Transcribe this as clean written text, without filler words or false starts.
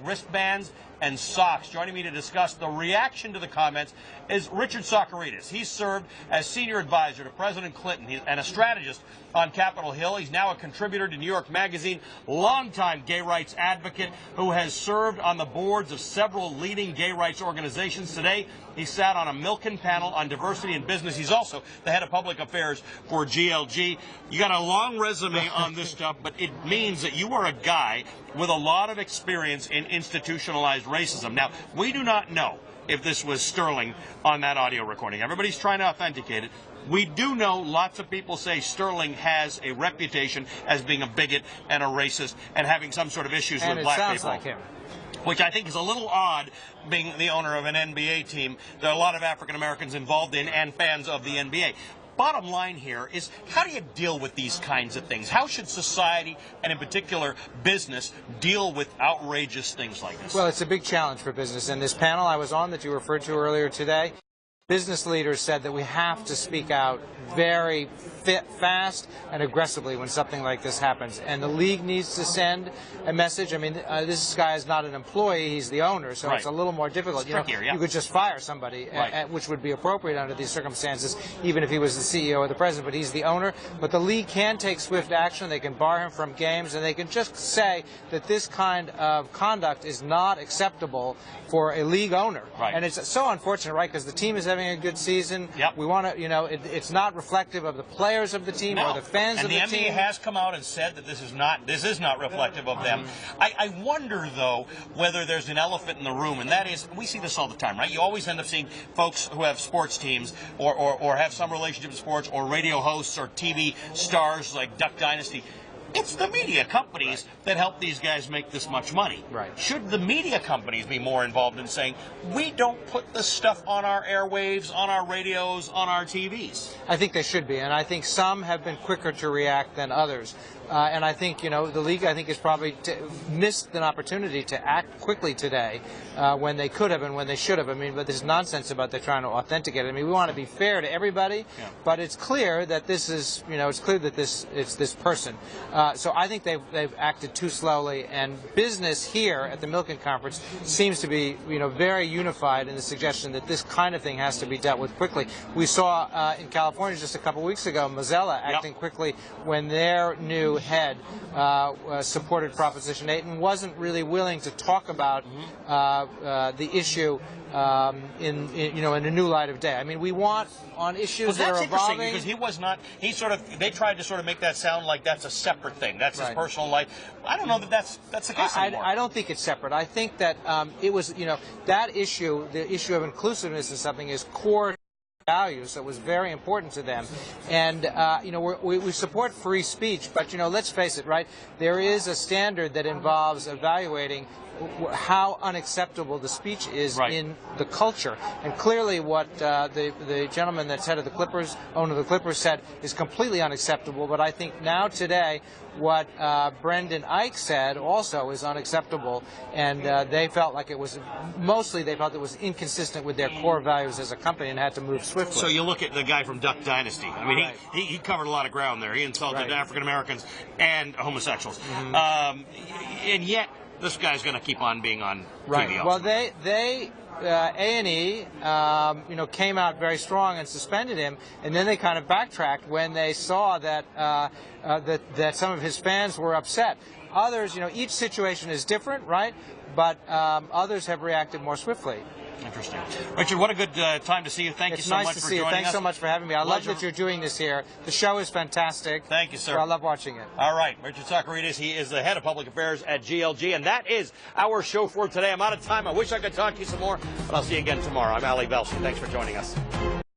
wristbands and socks. Joining me to discuss the reaction to the comments is Richard Socarides. He's served as senior advisor to President Clinton and a strategist on Capitol Hill. He's now a contributor to New York Magazine, longtime gay rights advocate who has served on the boards of several leading gay rights organizations. Today, he sat on a Milken panel on diversity in business. He's also the head of public affairs for GLG. You got a long resume on this stuff, but it means that you are a guy with a lot of experience in institutionalized racism. Now, we do not know if this was Sterling on that audio recording. Everybody's trying to authenticate it. We do know lots of people say Sterling has a reputation as being a bigot and a racist and having some sort of issues with black people. And it sounds like him. Which I think is a little odd, being the owner of an NBA team. There are a lot of African Americans involved in and fans of the NBA. Bottom line here is, how do you deal with these kinds of things? How should society, and in particular business, deal with outrageous things like this? Well, it's a big challenge for business. And this panel I was on that you referred to earlier today, business leaders said that we have to speak out very fast and aggressively when something like this happens. And the league needs to send a message. I mean, this guy is not an employee, he's the owner, so it's a little more difficult. It's trickier, yeah. You could just fire somebody, which would be appropriate under these circumstances, even if he was the CEO or the president, but he's the owner. But the league can take swift action. They can bar him from games, and they can just say that this kind of conduct is not acceptable for a league owner. Right. And it's so unfortunate, right, because the team is having a good season. Yep. We want to, it's not reflective of the players of the team or the fans of the team. And the NBA has come out and said that this is not reflective of them. I wonder, though, whether there's an elephant in the room, and that is, we see this all the time, right? You always end up seeing folks who have sports teams or have some relationship to sports, or radio hosts or TV stars like Duck Dynasty. It's the media companies that help these guys make this much money. Right. Should the media companies be more involved in saying, we don't put this stuff on our airwaves, on our radios, on our TVs? I think they should be, and I think some have been quicker to react than others. And I think, the league, I think, has probably missed an opportunity to act quickly today when they could have and when they should have. I mean, but this nonsense about they're trying to authenticate it. I mean, we want to be fair to everybody, but it's clear that this is, it's clear that it's this person. So I think they've acted too slowly, and business here at the Milken Conference seems to be, very unified in the suggestion that this kind of thing has to be dealt with quickly. We saw in California just a couple weeks ago, Mozilla acting quickly when their new head supported Proposition 8 and wasn't really willing to talk about the issue in a new light of day. I mean, we want on issues that are evolving. Because he was not. They tried to sort of make that sound like that's a separate thing. That's his personal life. I don't know that that's the case anymore. I don't think it's separate. I think that it was, that issue, the issue of inclusiveness in something, is core values that was very important to them. And we support free speech, but let's face it, right, there is a standard that involves evaluating how unacceptable the speech is in the culture. And clearly what the gentleman that's head of the Clippers, owner of the Clippers, said is completely unacceptable. But I think now today what Brendan Eich said also is unacceptable, and they felt like it was, mostly they felt it was inconsistent with their core values as a company and had to move swiftly. So you look at the guy from Duck Dynasty. I mean, he covered a lot of ground there. He insulted African Americans and homosexuals. And yet this guy's going to keep on being on TV. Well, A&E, came out very strong and suspended him, and then they kind of backtracked when they saw that that some of his fans were upset. Others, each situation is different, right? But others have reacted more swiftly. Interesting. Richard, what a good time to see you. Thank you so much for joining us. It's nice to see you. Thanks so much for having me. I love that you're doing this here. The show is fantastic. Thank you, sir. I love watching it. All right. Richard Socarides, he is the head of public affairs at GLG, and that is our show for today. I'm out of time. I wish I could talk to you some more, but I'll see you again tomorrow. I'm Ali Velshi. Thanks for joining us.